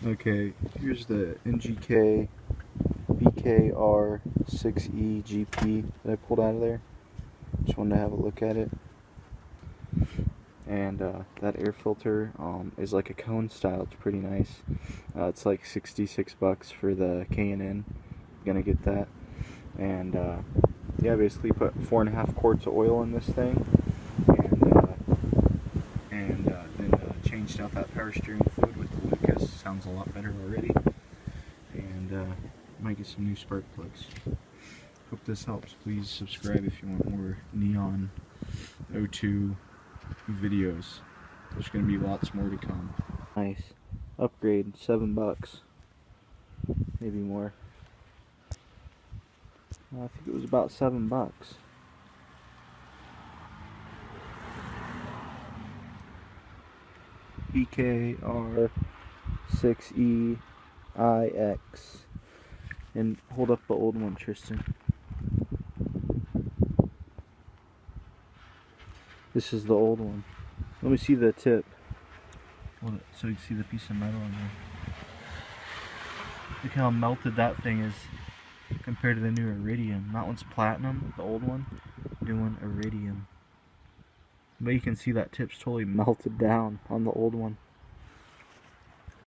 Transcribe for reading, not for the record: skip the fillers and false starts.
Okay, here's the NGK BKR6E GP that I pulled out of there. Just wanted to have a look at it. And that air filter is like a cone style. It's pretty nice. It's like $66 for the K&N. Gonna get that. And yeah, basically put 4.5 quarts of oil in this thing, and then changed out that power steering fluid with the Lucas. Sounds a lot better already. And might get some new spark plugs. Hope this helps. Please subscribe if you want more Neon O2 videos. There's going to be lots more to come. Nice. Upgrade, $7. Maybe more. I think it was about $7. BKR6EIX. And hold up the old one, Tristan. This is the old one. Let me see the tip. Hold it so you can see the piece of metal in there. Look how melted that thing is compared to the new Iridium. That one's platinum, the old one. New one, Iridium. But you can see that tip's totally melted down on the old one.